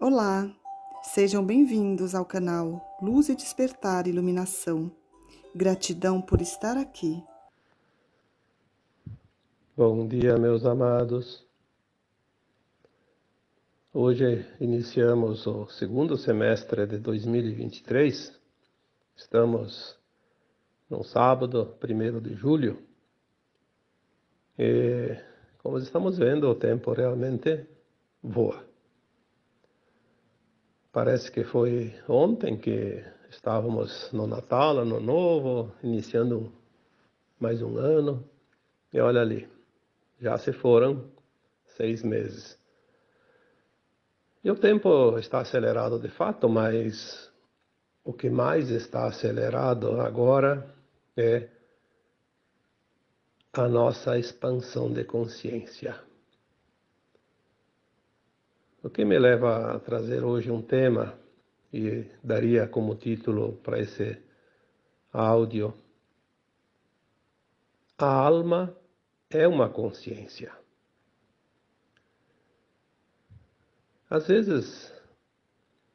Olá, sejam bem-vindos ao canal Luz e Despertar Iluminação. Gratidão por estar aqui. Bom dia, meus amados. Hoje iniciamos o segundo semestre de 2023. Estamos no sábado, 1º de julho. E, como estamos vendo, o tempo realmente voa. Parece que foi ontem que estávamos no Natal, Ano Novo, iniciando mais um ano. E olha ali, já se foram 6 meses. E o tempo está acelerado de fato, mas o que mais está acelerado agora é a nossa expansão de consciência. O que me leva a trazer hoje um tema, e daria como título para esse áudio: A alma é uma consciência. Às vezes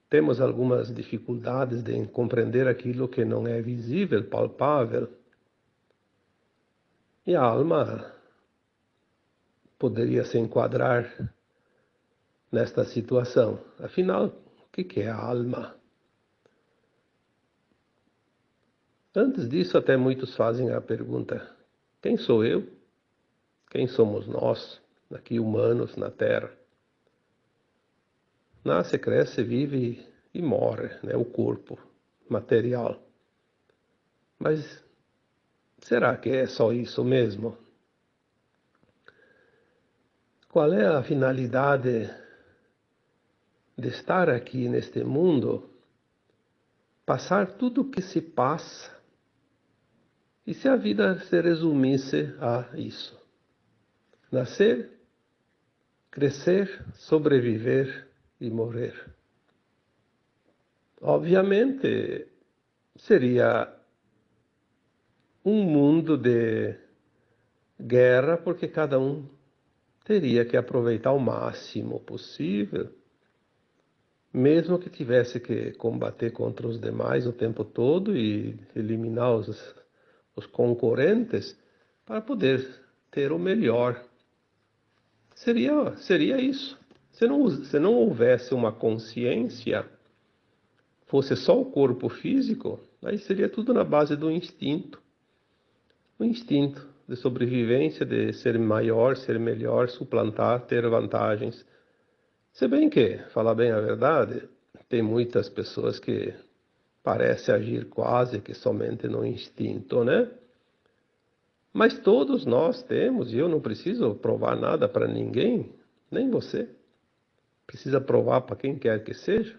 temos algumas dificuldades de compreender aquilo que não é visível, palpável. E a alma poderia se enquadrar nesta situação. Afinal, o que é a alma? Antes disso, até muitos fazem a pergunta: quem sou eu? Quem somos nós, aqui humanos na Terra? Nasce, cresce, vive e morre, né? O corpo material. Mas será que é só isso mesmo? Qual é a finalidade de estar aqui neste mundo? Passar tudo o que se passa. E se a vida se resumisse a isso? Nascer, crescer, sobreviver e morrer. Obviamente, seria um mundo de guerra, porque cada um teria que aproveitar o máximo possível, mesmo que tivesse que combater contra os demais o tempo todo e eliminar os concorrentes para poder ter o melhor. Seria isso. Se não houvesse uma consciência, fosse só o corpo físico, aí seria tudo na base do instinto. O instinto de sobrevivência, de ser maior, ser melhor, suplantar, ter vantagens. Se bem que, falar bem a verdade, tem muitas pessoas que parecem agir quase que somente no instinto, né? Mas todos nós temos, e eu não preciso provar nada para ninguém, nem você precisa provar para quem quer que seja,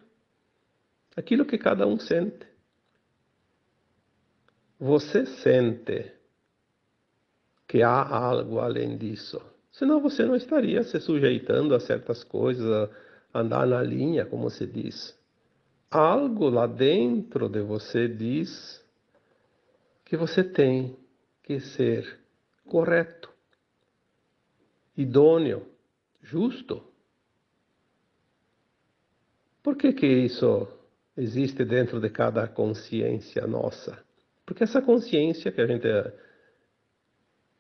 aquilo que cada um sente. Você sente que há algo além disso. Senão você não estaria se sujeitando a certas coisas, a andar na linha, como se diz. Algo lá dentro de você diz que você tem que ser correto, idôneo, justo. Por que isso existe dentro de cada consciência nossa? Porque essa consciência que a gente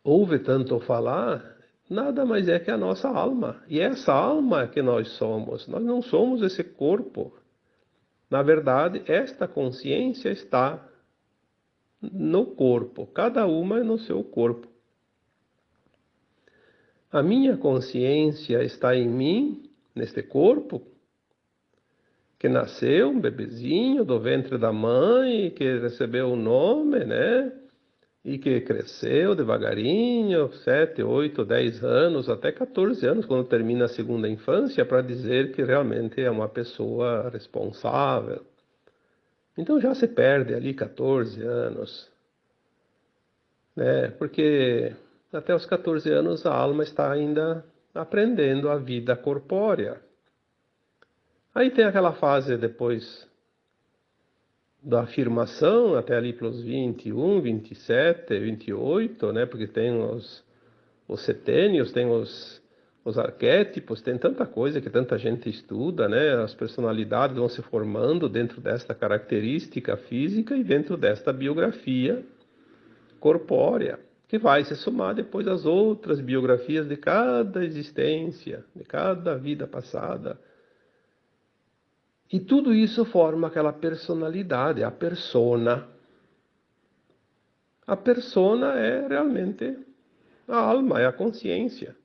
ouve tanto falar, nada mais é que a nossa alma. E é essa alma que nós somos. Nós não somos esse corpo. Na verdade, esta consciência está no corpo. Cada uma é no seu corpo. A minha consciência está em mim, neste corpo, que nasceu um bebezinho do ventre da mãe, que recebeu o nome, né? E que cresceu devagarinho, 7, 8, 10 anos, até 14 anos, quando termina a segunda infância, para dizer que realmente é uma pessoa responsável. Então já se perde ali 14 anos, né? Porque até os 14 anos a alma está ainda aprendendo a vida corpórea. Aí tem aquela fase depois da afirmação, até ali pelos 21, 27, 28, né? Porque tem os setênios, tem os Os arquétipos, tem tanta coisa que tanta gente estuda, né? As personalidades vão se formando dentro desta característica física e dentro desta biografia corpórea, que vai se somar depois às outras biografias de cada existência, de cada vida passada. E tudo isso forma aquela personalidade, a persona. A persona é realmente a alma, é a consciência.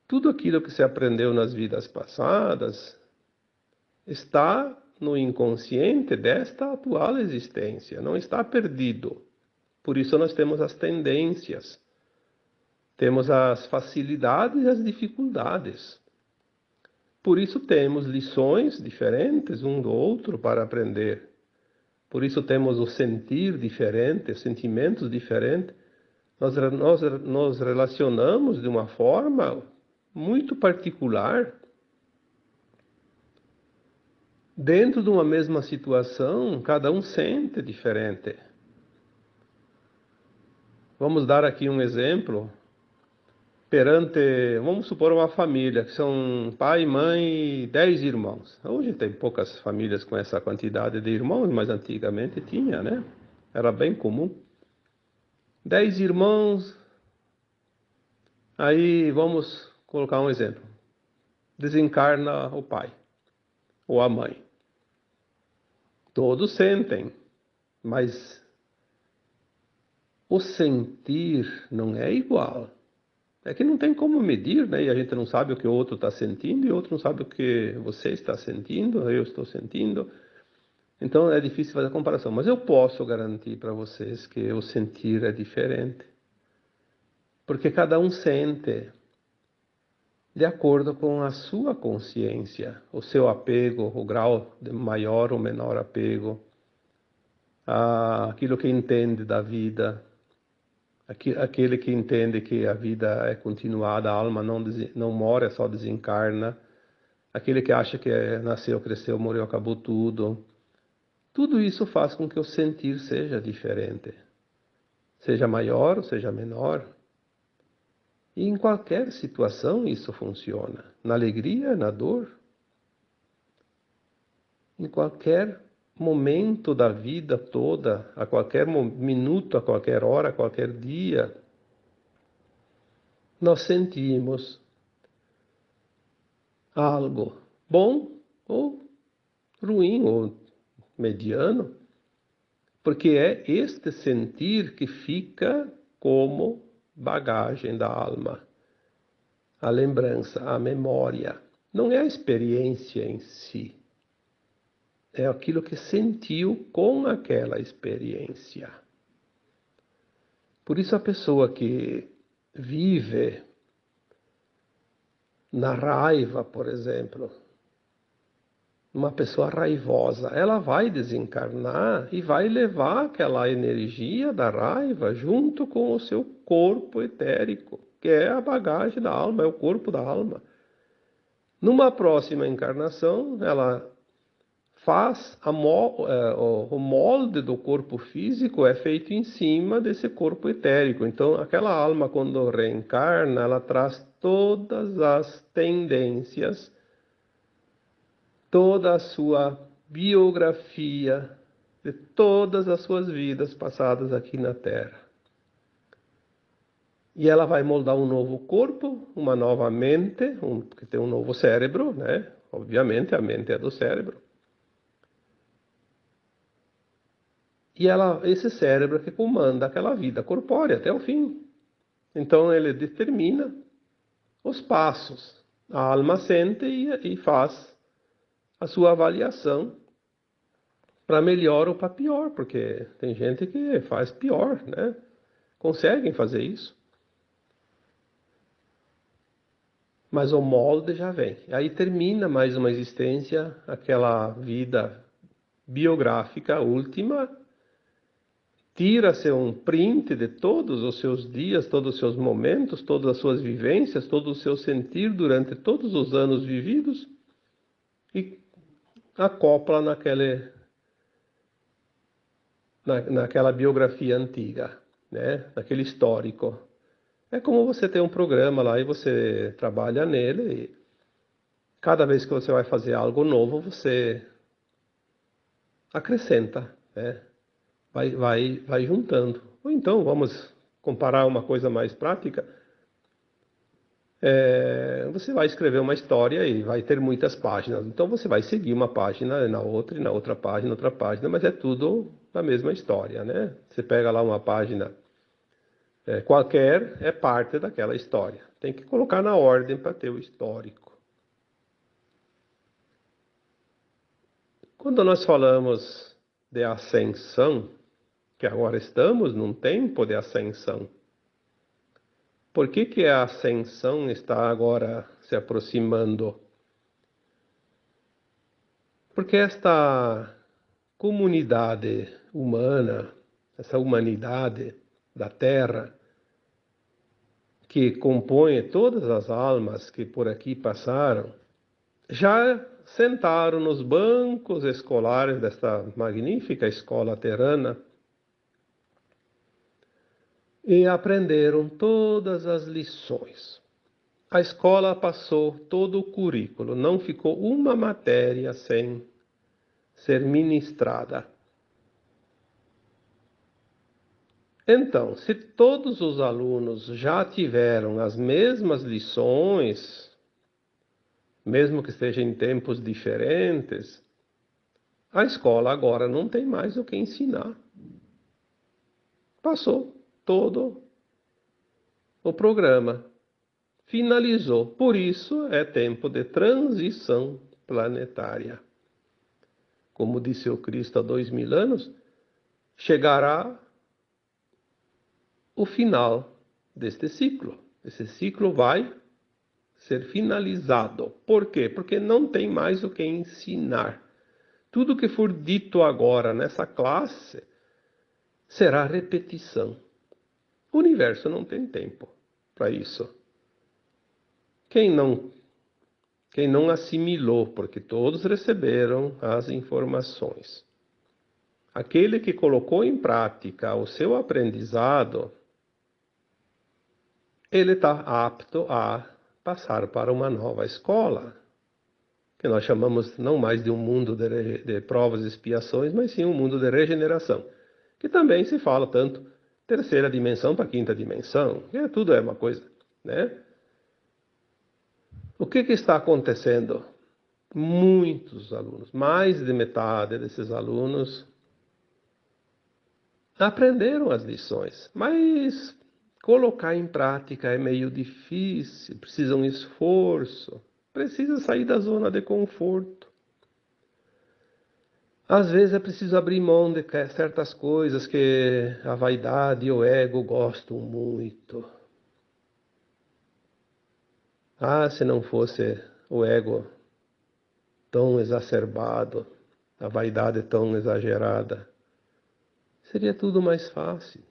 Tudo aquilo que se aprendeu nas vidas passadas está no inconsciente desta atual existência, não está perdido. Por isso nós temos as tendências, temos as facilidades e as dificuldades. Por isso temos lições diferentes um do outro para aprender. Por isso temos o sentir diferente, sentimentos diferentes. Nós nos relacionamos de uma forma muito particular. Dentro de uma mesma situação, cada um sente diferente. Vamos dar aqui um exemplo. Vamos supor uma família, que são pai, mãe e 10 irmãos. Hoje tem poucas famílias com essa quantidade de irmãos, mas antigamente tinha, né? Era bem comum. 10 irmãos, aí vamos colocar um exemplo. Desencarna o pai ou a mãe. Todos sentem, mas o sentir não é igual. É que não tem como medir, né? E a gente não sabe o que o outro está sentindo, e o outro não sabe o que você está sentindo, eu estou sentindo. Então é difícil fazer a comparação. Mas eu posso garantir para vocês que o sentir é diferente. Porque cada um sente de acordo com a sua consciência, o seu apego, o grau de maior ou menor apego, aquilo que entende da vida. Aquele que entende que a vida é continuada, a alma não mora, só desencarna. Aquele que acha que nasceu, cresceu, morreu, acabou tudo. Tudo isso faz com que o sentir seja diferente. Seja maior ou seja menor. E em qualquer situação isso funciona. Na alegria, na dor. Em qualquer momento da vida toda, a qualquer minuto, a qualquer hora, a qualquer dia, nós sentimos algo bom ou ruim ou mediano, porque é este sentir que fica como bagagem da alma, a lembrança, a memória. Não é a experiência em si. É aquilo que sentiu com aquela experiência. Por isso a pessoa que vive na raiva, por exemplo, uma pessoa raivosa, ela vai desencarnar e vai levar aquela energia da raiva junto com o seu corpo etérico, que é a bagagem da alma, é o corpo da alma. Numa próxima encarnação, ela faz o molde do corpo físico é feito em cima desse corpo etérico. Então, aquela alma, quando reencarna, ela traz todas as tendências, toda a sua biografia de todas as suas vidas passadas aqui na Terra. E ela vai moldar um novo corpo, uma nova mente, porque tem um novo cérebro, né? Obviamente, a mente é do cérebro. E esse cérebro que comanda aquela vida corpórea até o fim. Então ele determina os passos. A alma sente e faz a sua avaliação para melhor ou para pior, porque tem gente que faz pior, né? Conseguem fazer isso. Mas o molde já vem. Aí termina mais uma existência, aquela vida biográfica última. Tira-se um print de todos os seus dias, todos os seus momentos, todas as suas vivências, todo o seu sentir durante todos os anos vividos e acopla naquela biografia antiga, né? Naquele histórico. É como você tem um programa lá e você trabalha nele e cada vez que você vai fazer algo novo, você acrescenta, né? Vai juntando. Ou então, vamos comparar uma coisa mais prática. Você vai escrever uma história e vai ter muitas páginas. Então você vai seguir uma página na outra e na outra página, outra página, mas é tudo a mesma história, né? Você pega lá uma página qualquer, é parte daquela história. Tem que colocar na ordem para ter o histórico. Quando nós falamos de ascensão, que agora estamos num tempo de ascensão, por que a ascensão está agora se aproximando? Porque esta comunidade humana, essa humanidade da Terra, que compõe todas as almas que por aqui passaram, já sentaram nos bancos escolares desta magnífica escola terrana e aprenderam todas as lições. A escola passou todo o currículo, não ficou uma matéria sem ser ministrada. Então, se todos os alunos já tiveram as mesmas lições, mesmo que estejam em tempos diferentes, a escola agora não tem mais o que ensinar. Passou todo o programa. Finalizou. Por isso é tempo de transição planetária. Como disse o Cristo há 2000 anos, chegará o final deste ciclo. Esse ciclo vai ser finalizado. Por quê? Porque não tem mais o que ensinar. Tudo que for dito agora nessa classe será repetição. O universo não tem tempo para isso. Quem não assimilou, porque todos receberam as informações. Aquele que colocou em prática o seu aprendizado, ele está apto a passar para uma nova escola, que nós chamamos não mais de um mundo de provas e expiações, mas sim um mundo de regeneração, que também se fala tanto terceira dimensão para quinta dimensão, que tudo é uma coisa, né? O que está acontecendo? Muitos alunos, mais de metade desses alunos, aprenderam as lições, mas colocar em prática é meio difícil, precisa um esforço, precisa sair da zona de conforto. Às vezes é preciso abrir mão de certas coisas que a vaidade e o ego gostam muito. Se não fosse o ego tão exacerbado, a vaidade tão exagerada, seria tudo mais fácil.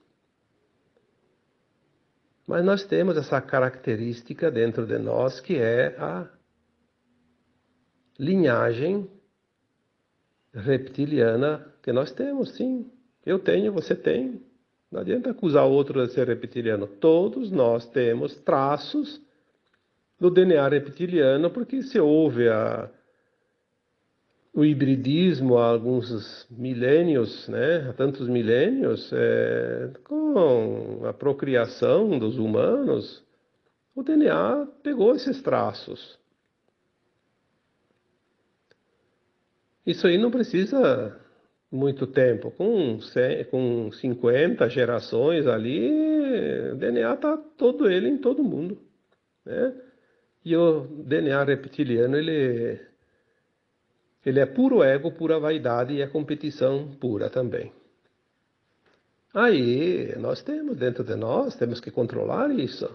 Mas nós temos essa característica dentro de nós que é a linhagem reptiliana que nós temos, sim. Eu tenho, você tem. Não adianta acusar outro de ser reptiliano. Todos nós temos traços do DNA reptiliano, porque se houve o hibridismo há alguns milênios, né? Há tantos milênios, com a procriação dos humanos, o DNA pegou esses traços. Isso aí não precisa muito tempo. Com 50 gerações ali, o DNA está todo ele em todo mundo, né? E o DNA reptiliano, ele é puro ego, pura vaidade e é competição pura também. Aí, nós temos dentro de nós, temos que controlar isso.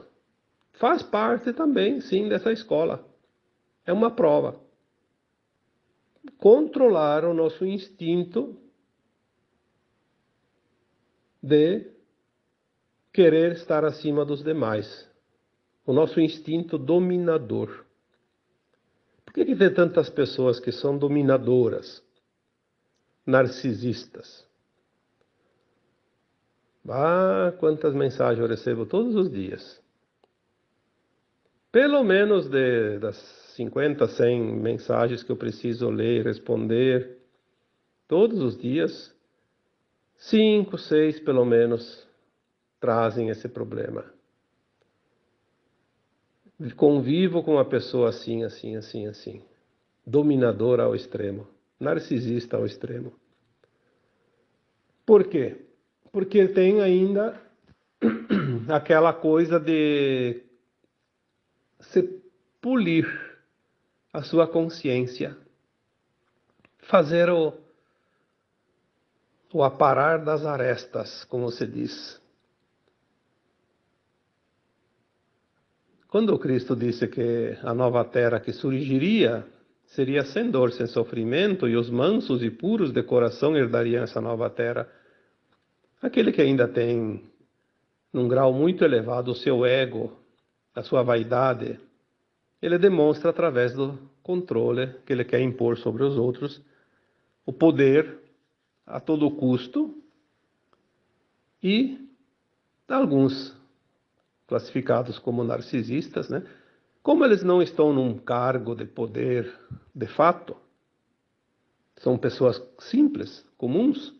Faz parte também, sim, dessa escola. É uma prova. Controlar o nosso instinto de querer estar acima dos demais. O nosso instinto dominador. Por que tem tantas pessoas que são dominadoras, narcisistas? Quantas mensagens eu recebo todos os dias. pelo menos das 50, 100 mensagens que eu preciso ler e responder todos os dias, 5, 6 pelo menos trazem esse problema. Convivo com uma pessoa assim, assim, assim, assim. Dominadora ao extremo. Narcisista ao extremo. Por quê? Porque tem ainda aquela coisa de se polir a sua consciência. Fazer o aparar das arestas, como se diz. Quando o Cristo disse que a nova terra que surgiria seria sem dor, sem sofrimento, e os mansos e puros de coração herdariam essa nova terra, aquele que ainda tem, num grau muito elevado, o seu ego, a sua vaidade, ele demonstra através do controle que ele quer impor sobre os outros, o poder a todo custo, e alguns classificados como narcisistas, né? Como eles não estão num cargo de poder de fato, são pessoas simples, comuns,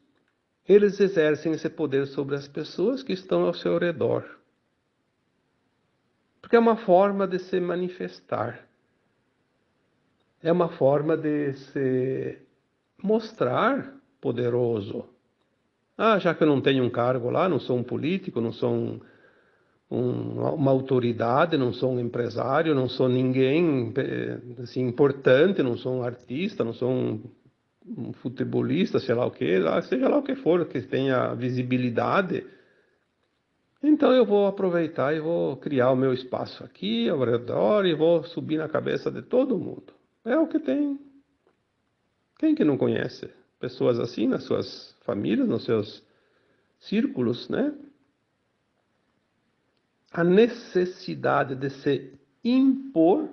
eles exercem esse poder sobre as pessoas que estão ao seu redor. Porque é uma forma de se manifestar. É uma forma de se mostrar poderoso. Ah, já que eu não tenho um cargo lá, não sou um político, não sou uma autoridade, não sou um empresário, não sou ninguém assim, importante, não sou um artista, não sou um futebolista, sei lá o que, seja lá o que for, que tenha visibilidade, então eu vou aproveitar e vou criar o meu espaço aqui, ao redor, e vou subir na cabeça de todo mundo. É o que tem. Quem que não conhece pessoas assim nas suas famílias, nos seus círculos, né? A necessidade de se impor,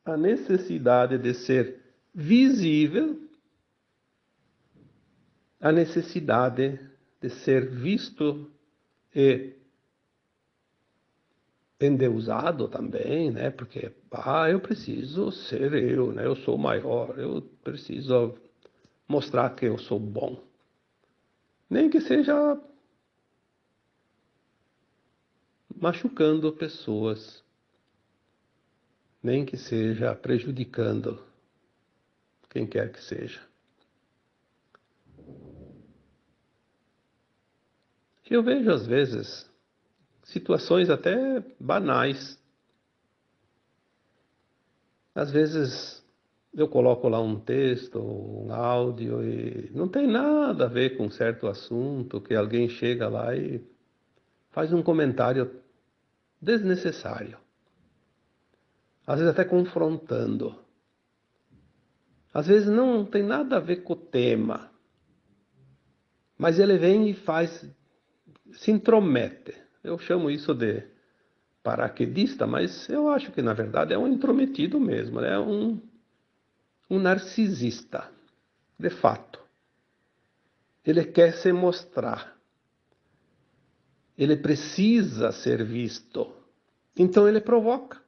a necessidade de ser visível, a necessidade de ser visto e endeusado também, né? Porque, eu preciso ser eu, né? Eu sou maior, eu preciso mostrar que eu sou bom. Nem que seja machucando pessoas, nem que seja prejudicando quem quer que seja. Eu vejo às vezes situações até banais. Às vezes eu coloco lá um texto, um áudio e não tem nada a ver com certo assunto, que alguém chega lá e faz um comentário desnecessário. Às vezes até confrontando. Às vezes não tem nada a ver com o tema. Mas ele vem e se intromete. Eu chamo isso de paraquedista, mas eu acho que na verdade é um intrometido mesmo, é um narcisista, de fato. Ele quer se mostrar. Ele precisa ser visto. Então ele provoca.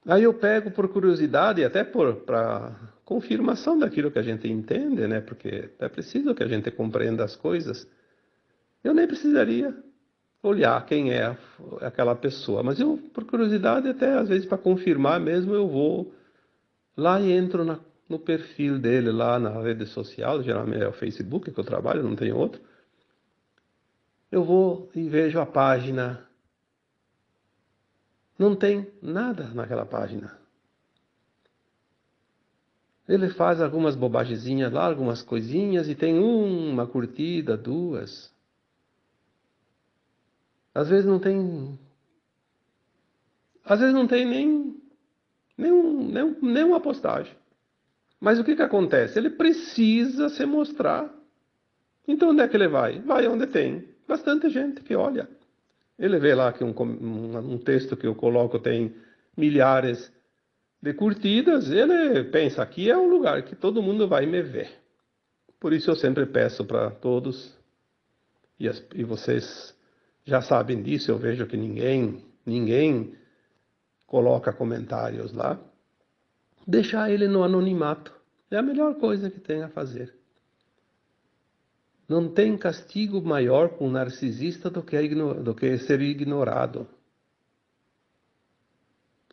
Aí eu pego por curiosidade, até para confirmação daquilo que a gente entende, né? Porque é preciso que a gente compreenda as coisas. Eu nem precisaria olhar quem é aquela pessoa, mas eu, por curiosidade, até às vezes para confirmar mesmo, eu vou lá e entro no perfil dele lá na rede social, geralmente é o Facebook que eu trabalho, não tem outro. Eu vou e vejo a página. Não tem nada naquela página. Ele faz algumas bobagezinhas lá, algumas coisinhas, e tem uma curtida, duas. Às vezes não tem. Às vezes não tem nenhuma postagem. Mas o que acontece? Ele precisa se mostrar. Então onde é que ele vai? Vai onde tem bastante gente que olha. Ele vê lá que um texto que eu coloco tem milhares de curtidas, ele pensa, aqui é um lugar que todo mundo vai me ver. Por isso eu sempre peço para todos, e vocês já sabem disso, eu vejo que ninguém coloca comentários lá, deixar ele no anonimato. É a melhor coisa que tem a fazer. Não tem castigo maior para um narcisista do que ser ignorado.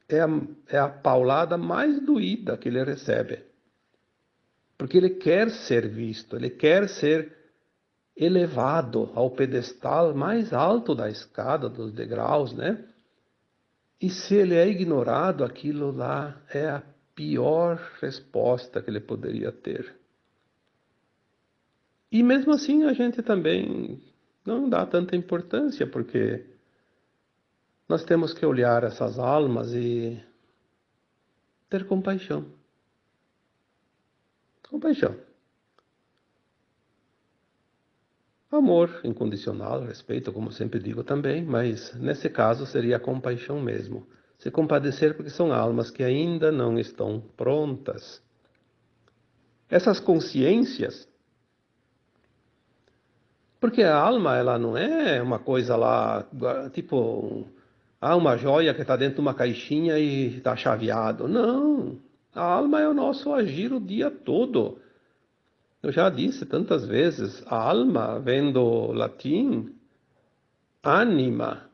É a paulada mais doída que ele recebe. Porque ele quer ser visto, ele quer ser elevado ao pedestal mais alto da escada, dos degraus, né? E se ele é ignorado, aquilo lá é a pior resposta que ele poderia ter. E mesmo assim a gente também não dá tanta importância, porque nós temos que olhar essas almas e ter compaixão. Compaixão. Amor incondicional, respeito, como sempre digo também, mas nesse caso seria a compaixão mesmo. Se compadecer porque são almas que ainda não estão prontas. Essas consciências, porque a alma ela não é uma coisa lá, tipo, uma joia que está dentro de uma caixinha e está chaveado. Não, a alma é o nosso agir o dia todo. Eu já disse tantas vezes, a alma vem do latim anima,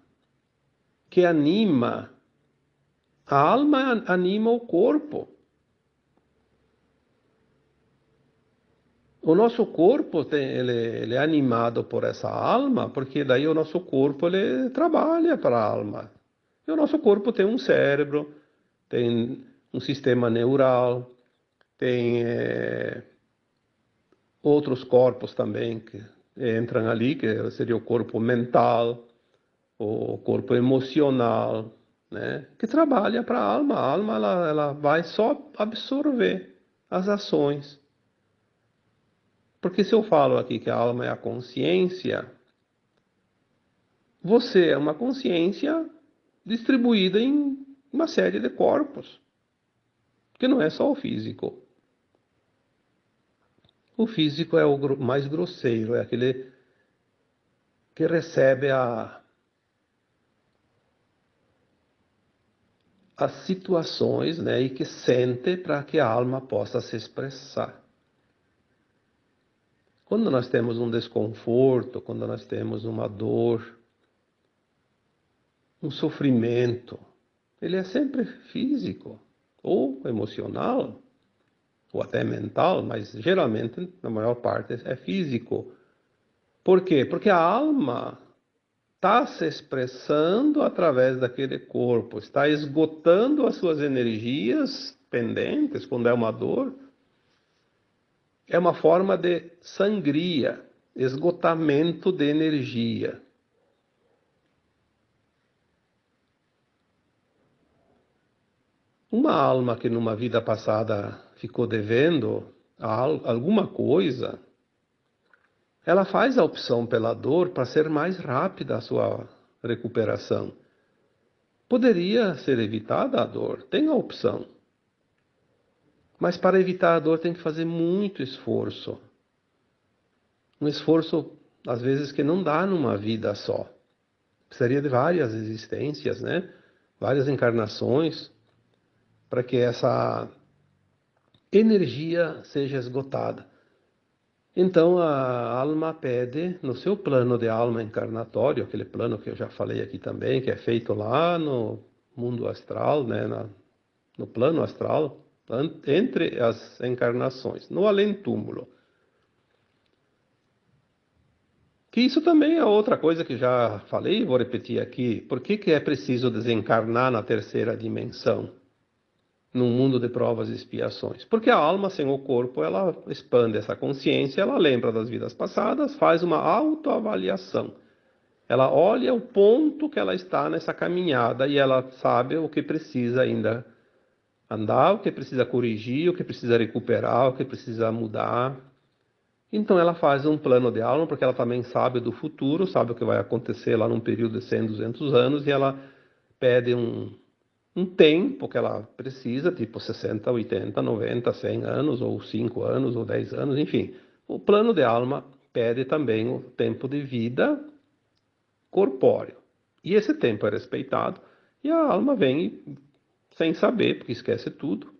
que anima. A alma anima o corpo. O nosso corpo ele é animado por essa alma, porque daí o nosso corpo ele trabalha para a alma. E o nosso corpo tem um cérebro, tem um sistema neural, tem outros corpos também que entram ali, que seria o corpo mental, o corpo emocional, né? Que trabalha para a alma. A alma ela vai só absorver as ações. Porque se eu falo aqui que a alma é a consciência, você é uma consciência distribuída em uma série de corpos, que não é só o físico. O físico é o mais grosseiro, é aquele que recebe as situações, né, e que sente para que a alma possa se expressar. Quando nós temos um desconforto, quando nós temos uma dor, um sofrimento, ele é sempre físico ou emocional, ou até mental, mas geralmente, na maior parte, é físico. Por quê? Porque a alma está se expressando através daquele corpo, está esgotando as suas energias pendentes, quando é uma dor. É uma forma de sangria, esgotamento de energia. Uma alma que numa vida passada ficou devendo alguma coisa, ela faz a opção pela dor para ser mais rápida a sua recuperação. Poderia ser evitada a dor, tem a opção. Mas para evitar a dor tem que fazer muito esforço. Um esforço, às vezes, que não dá numa vida só. Precisaria de várias existências, né? Várias encarnações, para que essa energia seja esgotada. Então a alma pede, no seu plano de alma encarnatório, aquele plano que eu já falei aqui também, que é feito lá no mundo astral, né, no plano astral, entre as encarnações, no além-túmulo. Que isso também é outra coisa que já falei e vou repetir aqui. Por que é preciso desencarnar na terceira dimensão? Num mundo de provas e expiações. Porque a alma sem o corpo, ela expande essa consciência, ela lembra das vidas passadas, faz uma autoavaliação. Ela olha o ponto que ela está nessa caminhada e ela sabe o que precisa ainda andar, o que precisa corrigir, o que precisa recuperar, o que precisa mudar. Então ela faz um plano de alma, porque ela também sabe do futuro, sabe o que vai acontecer lá num período de 100, 200 anos, e ela pede um tempo que ela precisa, tipo 60, 80, 90, 100 anos, ou 5 anos, ou 10 anos, enfim. O plano de alma pede também o tempo de vida corpóreo. E esse tempo é respeitado, e a alma vem e sem saber, porque esquece tudo.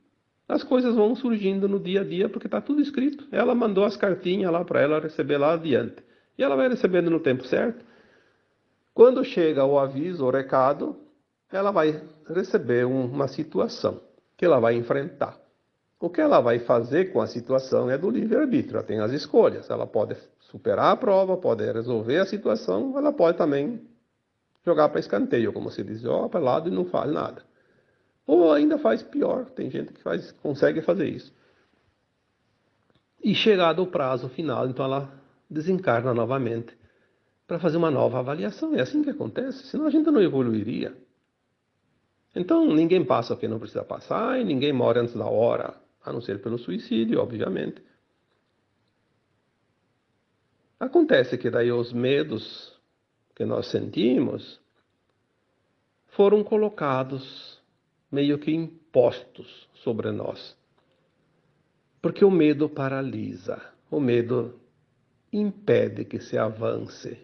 As coisas vão surgindo no dia a dia, porque está tudo escrito. Ela mandou as cartinhas lá para ela receber lá adiante. E ela vai recebendo no tempo certo. Quando chega o aviso, o recado, ela vai receber uma situação que ela vai enfrentar. O que ela vai fazer com a situação é do livre-arbítrio. Ela tem as escolhas. Ela pode superar a prova, pode resolver a situação, ela pode também jogar para escanteio, como se diz, joga para lado e não faz nada. Ou ainda faz pior, tem gente que consegue fazer isso. E chegado o prazo final, então ela desencarna novamente para fazer uma nova avaliação. É assim que acontece, senão a gente não evoluiria. Então ninguém passa o que não precisa passar e ninguém morre antes da hora, a não ser pelo suicídio, obviamente. Acontece que daí os medos que nós sentimos foram colocados, meio que impostos sobre nós. Porque o medo paralisa, o medo impede que se avance.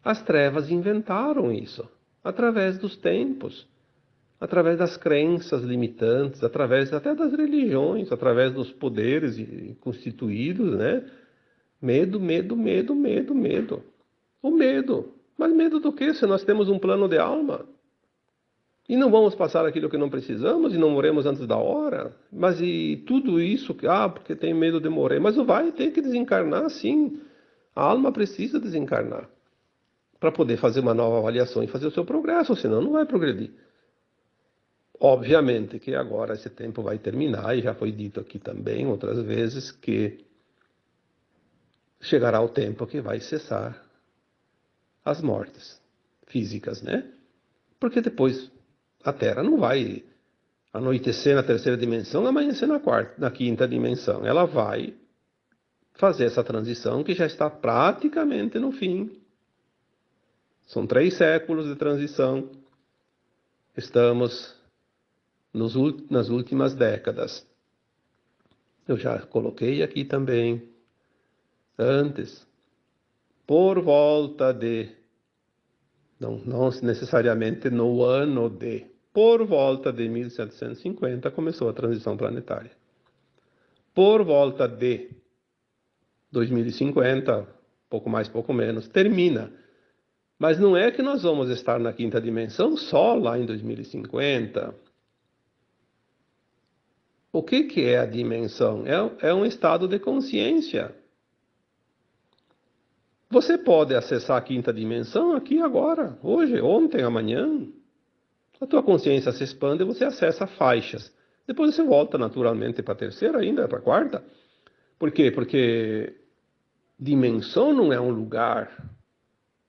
As trevas inventaram isso, através dos tempos, através das crenças limitantes, através até das religiões, através dos poderes constituídos, né? Medo, medo, medo, medo, medo. O medo. Mas medo do quê? Se nós temos um plano de alma. E não vamos passar aquilo que não precisamos e não morremos antes da hora. Mas e tudo isso, porque tem medo de morrer. Mas vai ter que desencarnar, sim. A alma precisa desencarnar para poder fazer uma nova avaliação e fazer o seu progresso, senão não vai progredir. Obviamente que agora esse tempo vai terminar, e já foi dito aqui também outras vezes que chegará o tempo que vai cessar as mortes físicas, né? Porque depois a Terra não vai anoitecer na terceira dimensão, amanhecer na quinta dimensão. Ela vai fazer essa transição que já está praticamente no fim. São 3 séculos de transição. Estamos nas últimas décadas. Eu já coloquei aqui também, antes, por volta de, não necessariamente no ano de, por volta de 1750 começou a transição planetária. Por volta de 2050, pouco mais, pouco menos, termina. Mas não é que nós vamos estar na quinta dimensão só lá em 2050. O que é a dimensão? É um estado de consciência. Você pode acessar a quinta dimensão aqui agora, hoje, ontem, amanhã. A tua consciência se expande e você acessa faixas. Depois você volta naturalmente para a terceira ainda, para a quarta. Por quê? Porque dimensão não é um lugar.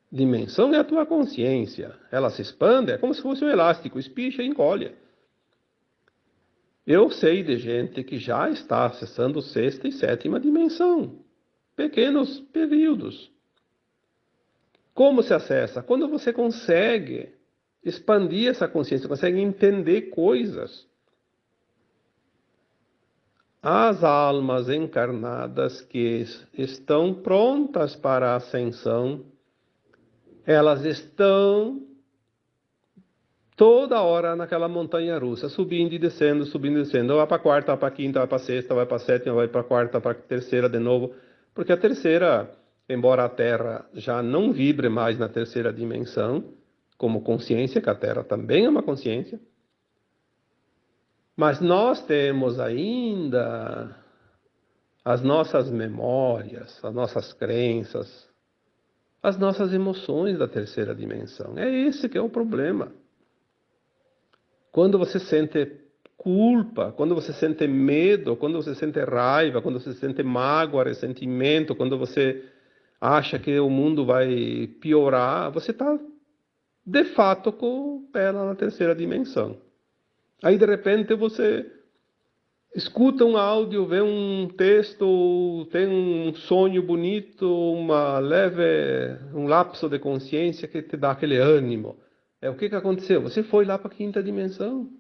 Dimensão é a tua consciência. Ela se expande, é como se fosse um elástico, espicha e encolhe. Eu sei de gente que já está acessando sexta e sétima dimensão. Pequenos períodos. Como se acessa? Quando você consegue expandir essa consciência, consegue entender coisas. As almas encarnadas que estão prontas para a ascensão, elas estão toda hora naquela montanha russa, subindo e descendo, subindo e descendo. Vai para a quarta, vai para a quinta, vai para a sexta, vai para a sétima, vai para a quarta, para a terceira de novo. Porque a terceira, embora a Terra já não vibre mais na terceira dimensão, como consciência, que a Terra também é uma consciência, mas nós temos ainda as nossas memórias, as nossas crenças, as nossas emoções da terceira dimensão. É esse que é o problema. Quando você sente culpa, quando você sente medo, quando você sente raiva, quando você sente mágoa, ressentimento, quando você acha que o mundo vai piorar, você está, de fato, com o pé lá na terceira dimensão. Aí, de repente, você escuta um áudio, vê um texto, tem um sonho bonito, um lapso de consciência que te dá aquele ânimo. O que aconteceu? Você foi lá para a quinta dimensão.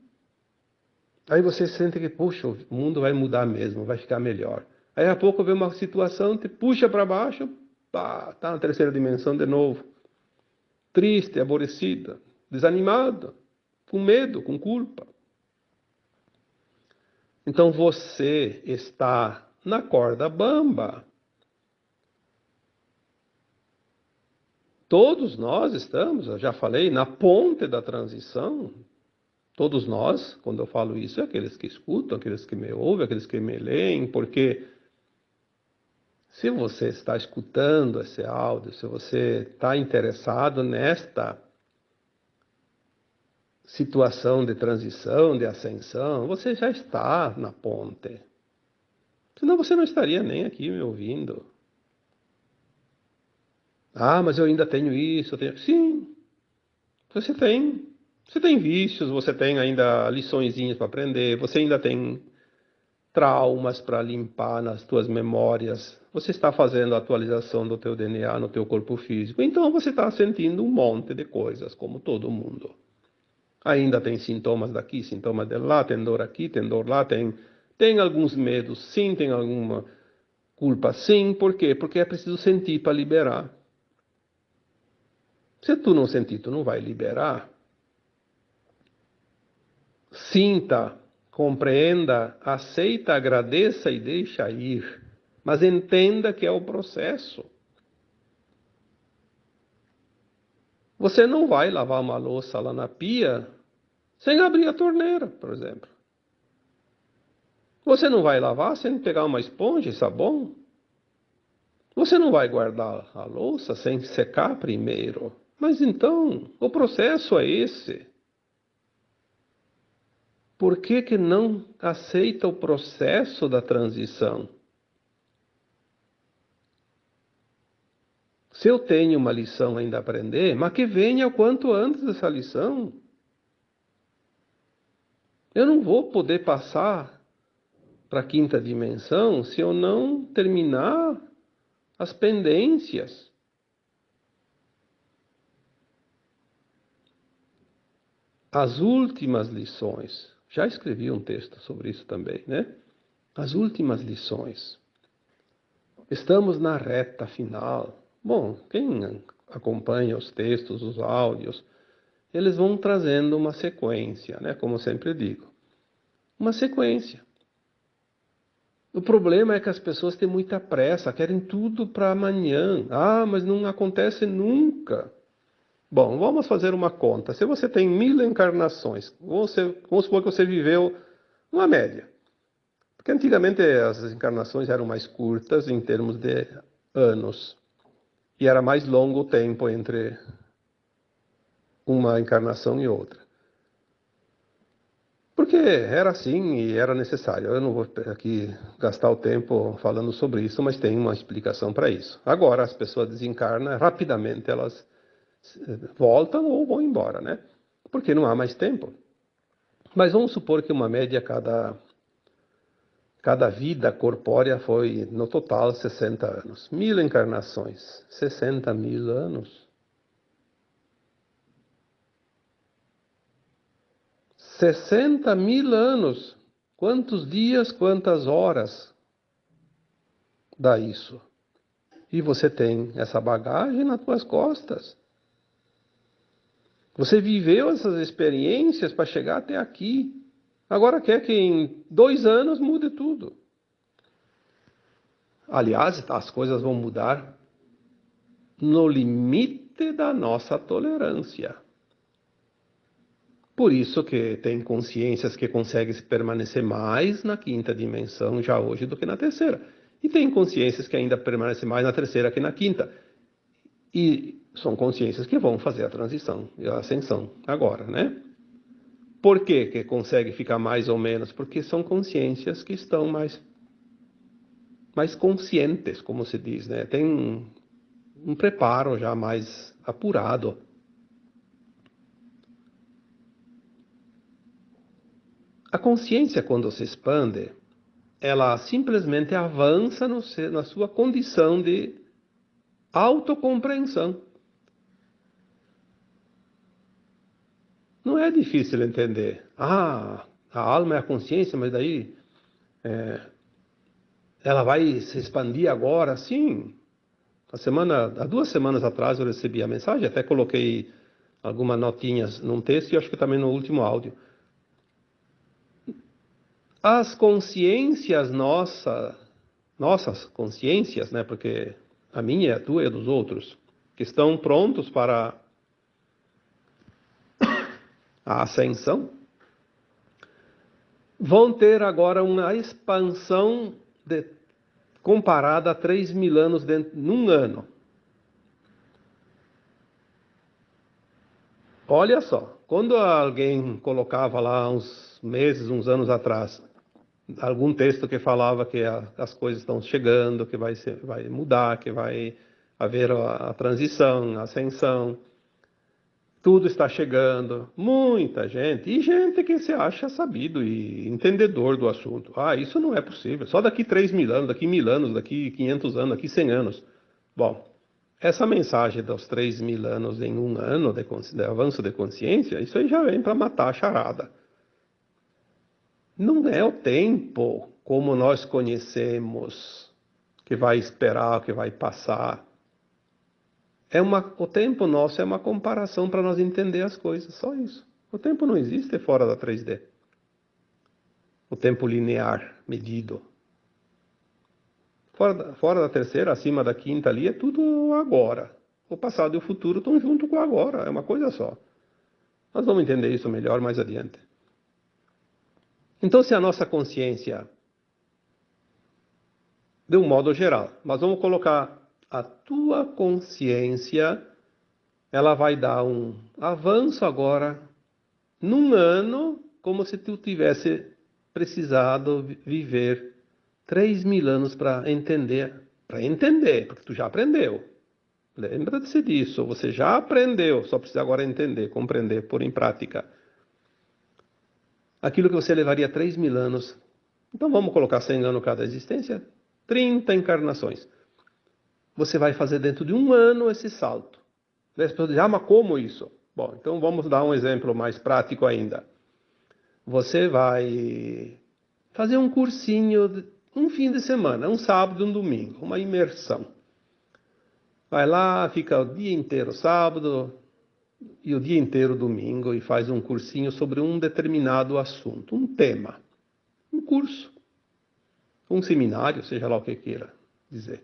Aí você sente que, puxa, o mundo vai mudar mesmo, vai ficar melhor. Aí a pouco vê uma situação, te puxa para baixo, pá, tá na terceira dimensão de novo. Triste, aborrecida, desanimada, com medo, com culpa. Então você está na corda bamba. Todos nós estamos, eu já falei, na ponte da transição. Todos nós, quando eu falo isso, é aqueles que escutam, aqueles que me ouvem, aqueles que me leem, porque se você está escutando esse áudio, se você está interessado nesta situação de transição, de ascensão, você já está na ponte. Senão você não estaria nem aqui me ouvindo. Ah, mas eu ainda tenho isso, eu tenho... Sim, você tem. Você tem vícios, você tem ainda liçõezinhas para aprender, você ainda tem traumas para limpar nas tuas memórias. Você está fazendo a atualização do teu DNA no teu corpo físico. Então você está sentindo um monte de coisas, como todo mundo. Ainda tem sintomas daqui, sintomas de lá, tem dor aqui, tem dor lá, tem alguns medos, sim, tem alguma culpa, sim. Por quê? Porque é preciso sentir para liberar. Se tu não sentir, tu não vai liberar. Sinta, compreenda, aceita, agradeça e deixa ir. Mas entenda que é o processo. Você não vai lavar uma louça lá na pia sem abrir a torneira, por exemplo. Você não vai lavar sem pegar uma esponja e sabão. Você não vai guardar a louça sem secar primeiro. Mas então, o processo é esse. Por que que não aceita o processo da transição? Se eu tenho uma lição ainda a aprender, mas que venha o quanto antes essa lição. Eu não vou poder passar para a quinta dimensão se eu não terminar as pendências. As últimas lições. Já escrevi um texto sobre isso também, né? As últimas lições. Estamos na reta final. Bom, quem acompanha os textos, os áudios, eles vão trazendo uma sequência, né? Como eu sempre digo. Uma sequência. O problema é que as pessoas têm muita pressa, querem tudo para amanhã. Ah, mas não acontece nunca. Bom, vamos fazer uma conta. Se você tem 1000 encarnações, vamos supor que você viveu uma média. Porque antigamente as encarnações eram mais curtas em termos de anos. E era mais longo o tempo entre uma encarnação e outra. Porque era assim e era necessário. Eu não vou aqui gastar o tempo falando sobre isso, mas tem uma explicação para isso. Agora as pessoas desencarnam, rapidamente elas voltam ou vão embora, né? Porque não há mais tempo. Mas vamos supor que uma média cada vida corpórea foi, no total, 60 anos. 1000 encarnações, 60.000 anos. 60.000 anos. Quantos dias, quantas horas dá isso? E você tem essa bagagem nas tuas costas. Você viveu essas experiências para chegar até aqui. Agora quer que em 2 anos mude tudo. Aliás, as coisas vão mudar no limite da nossa tolerância. Por isso que tem consciências que conseguem permanecer mais na quinta dimensão já hoje do que na terceira. E tem consciências que ainda permanecem mais na terceira que na quinta. E são consciências que vão fazer a transição e a ascensão agora, né? Por que consegue ficar mais ou menos? Porque são consciências que estão mais conscientes, como se diz, né? Tem um preparo já mais apurado. A consciência, quando se expande, ela simplesmente avança na sua condição de autocompreensão. Não é difícil entender. Ah, a alma é a consciência, mas daí ela vai se expandir agora? Sim. Há 2 semanas atrás eu recebi a mensagem, até coloquei algumas notinhas num texto e acho que também no último áudio. as consciências nossas consciências, né? Porque a minha, a tua e a dos outros, que estão prontos para a ascensão, vão ter agora uma expansão comparada a 3.000 anos num ano. Olha só, quando alguém colocava lá uns meses, uns anos atrás, algum texto que falava que as coisas estão chegando, que vai mudar, que vai haver a transição, a ascensão, tudo está chegando, muita gente, e gente que se acha sabido e entendedor do assunto. Ah, isso não é possível, só daqui 3.000 anos, daqui 1.000 anos, daqui 500 anos, daqui 100 anos. Bom, essa mensagem dos 3.000 anos em um ano de avanço de consciência, isso aí já vem para matar a charada. Não é o tempo como nós conhecemos, que vai esperar, que vai passar. O tempo nosso é uma comparação para nós entender as coisas, só isso. O tempo não existe fora da 3D. O tempo linear, medido. Fora da terceira, acima da quinta ali, é tudo agora. O passado e o futuro estão junto com o agora, é uma coisa só. Nós vamos entender isso melhor mais adiante. Então, se a nossa consciência, de um modo geral, mas vamos colocar a tua consciência, ela vai dar um avanço agora, num ano, como se tu tivesse precisado viver 3.000 anos para entender, porque tu já aprendeu. Lembra-se disso, você já aprendeu, só precisa agora entender, compreender, pôr em prática. Aquilo que você levaria 3.000 anos, então vamos colocar 100 anos cada existência, 30 encarnações. Você vai fazer dentro de um ano esse salto. As pessoas dizem, mas como isso? Bom, então vamos dar um exemplo mais prático ainda. Você vai fazer um cursinho, um fim de semana, um sábado e um domingo, uma imersão. Vai lá, fica o dia inteiro sábado e o dia inteiro domingo e faz um cursinho sobre um determinado assunto, um tema, um curso, um seminário, seja lá o que queira dizer.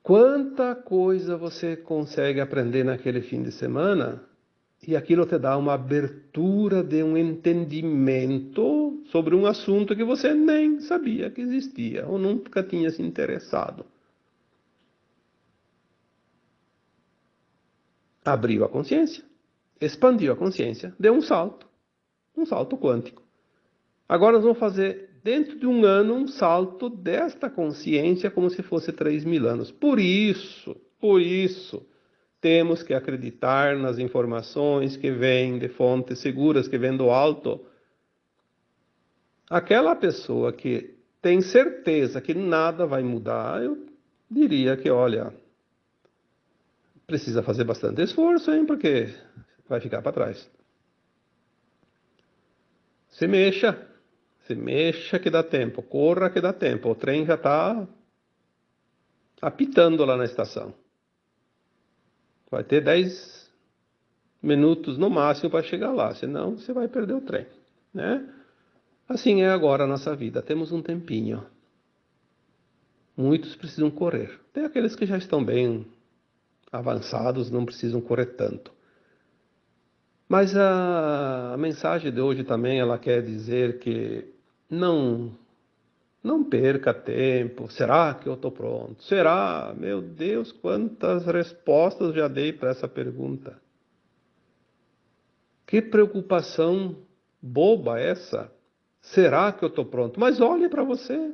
Quanta coisa você consegue aprender naquele fim de semana e aquilo te dá uma abertura de um entendimento sobre um assunto que você nem sabia que existia ou nunca tinha se interessado. Abriu a consciência, expandiu a consciência, deu um salto quântico. Agora nós vamos fazer, dentro de um ano, um salto desta consciência como se fosse 3.000 anos. Por isso, temos que acreditar nas informações que vêm de fontes seguras, que vêm do alto. Aquela pessoa que tem certeza que nada vai mudar, eu diria que, olha, precisa fazer bastante esforço, hein, porque vai ficar para trás. Se mexa que dá tempo, corra que dá tempo, o trem já está apitando lá na estação. Vai ter 10 minutos no máximo para chegar lá, senão você vai perder o trem, né? Assim é agora a nossa vida, temos um tempinho. Muitos precisam correr. Tem aqueles que já estão bem avançados, não precisam correr tanto. Mas a mensagem de hoje também, ela quer dizer que não perca tempo. Será que eu estou pronto? Será? Meu Deus, quantas respostas já dei para essa pergunta. Que preocupação boba essa. Será que eu estou pronto? Mas olhe para você.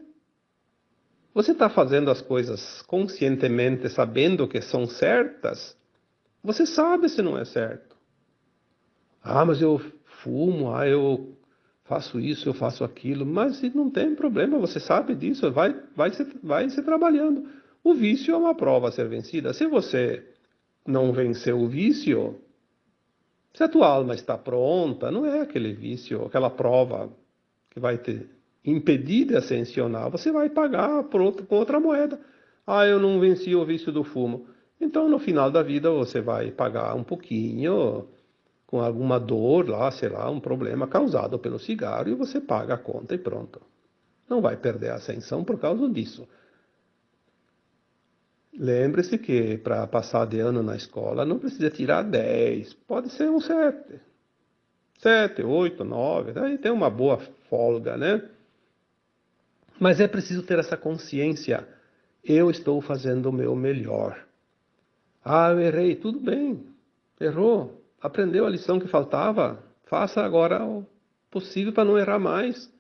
Você está fazendo as coisas conscientemente, sabendo que são certas? Você sabe se não é certo. Ah, mas eu fumo, eu faço isso, eu faço aquilo. Mas não tem problema, você sabe disso, vai se trabalhando. O vício é uma prova a ser vencida. Se você não venceu o vício, se a tua alma está pronta, não é aquele vício, aquela prova que vai te impedir de ascensionar, você vai pagar com outra moeda. Ah, eu não venci o vício do fumo. Então, no final da vida, você vai pagar um pouquinho com alguma dor lá, sei lá, um problema causado pelo cigarro, e você paga a conta e pronto. Não vai perder a ascensão por causa disso. Lembre-se que para passar de ano na escola não precisa tirar 10, pode ser um 7. 7, 8, 9, aí tem uma boa folga, né? Mas é preciso ter essa consciência. Eu estou fazendo o meu melhor. Ah, eu errei. Tudo bem. Errou. Aprendeu a lição que faltava. Faça agora o possível para não errar mais.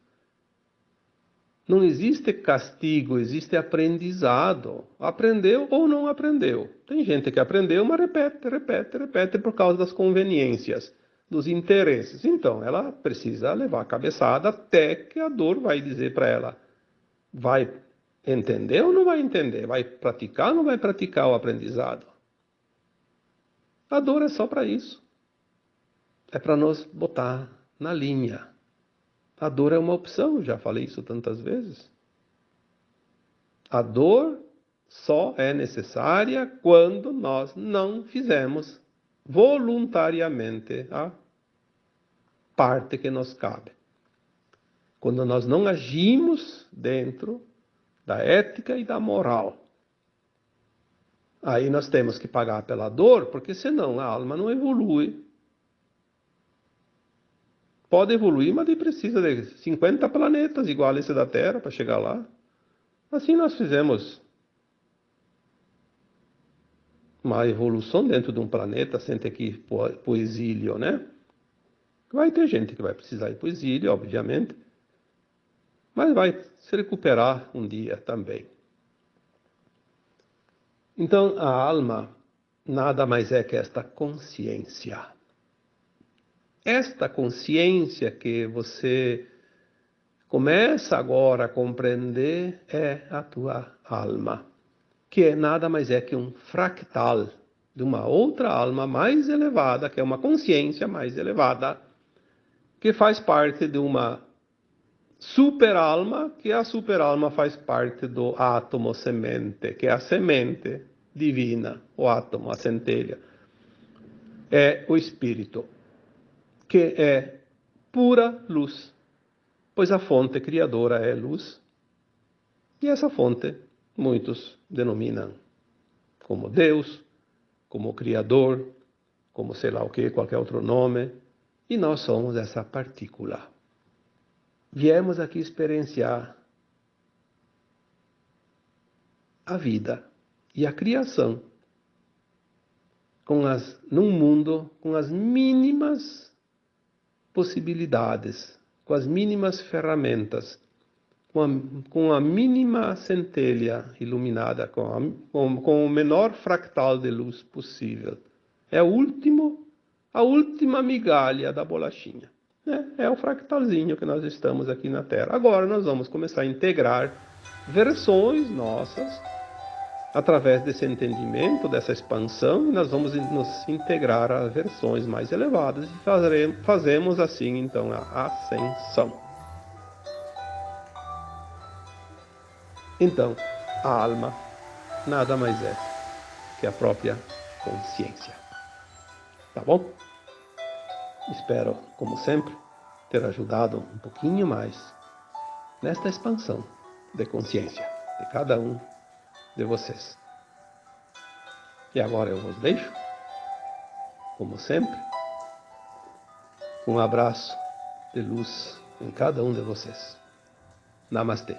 Não existe castigo, existe aprendizado. Aprendeu ou não aprendeu. Tem gente que aprendeu, mas repete por causa das conveniências, dos interesses. Então, ela precisa levar a cabeçada até que a dor vai dizer para ela: vai entender ou não vai entender? Vai praticar ou não vai praticar o aprendizado? A dor é só para isso. É para nos botar na linha. A dor é uma opção, já falei isso tantas vezes. A dor só é necessária quando nós não fizemos voluntariamente a parte que nos cabe. Quando nós não agimos dentro da ética e da moral. Aí nós temos que pagar pela dor, porque senão a alma não evolui. Pode evoluir, mas precisa de 50 planetas igual a esse da Terra para chegar lá. Assim nós fizemos uma evolução dentro de um planeta sem ter que ir para o exílio, né? Vai ter gente que vai precisar ir para o exílio, obviamente, mas vai se recuperar um dia também. Então, a alma nada mais é que esta consciência. Esta consciência que você começa agora a compreender é a tua alma, que nada mais é que um fractal de uma outra alma mais elevada, que é uma consciência mais elevada, que faz parte de uma super-alma, que a super-alma faz parte do átomo semente, que é a semente divina, o átomo, a centelha. É o espírito, que é pura luz, pois a fonte criadora é luz, e essa fonte muitos denominam como Deus, como Criador, como sei lá o que, qualquer outro nome, e nós somos essa partícula. Viemos aqui experienciar a vida e a criação num mundo com as mínimas possibilidades, com as mínimas ferramentas, com a mínima centelha iluminada, com o menor fractal de luz possível. É a última migalha da bolachinha. É o fractalzinho que nós estamos aqui na Terra. Agora nós vamos começar a integrar versões nossas através desse entendimento, dessa expansão, e nós vamos nos integrar a versões mais elevadas e fazemos assim então a ascensão. Então, a alma nada mais é que a própria consciência. Tá bom? Espero, como sempre, ter ajudado um pouquinho mais nesta expansão de consciência de cada um de vocês. E agora eu vos deixo, como sempre, um abraço de luz em cada um de vocês. Namastê.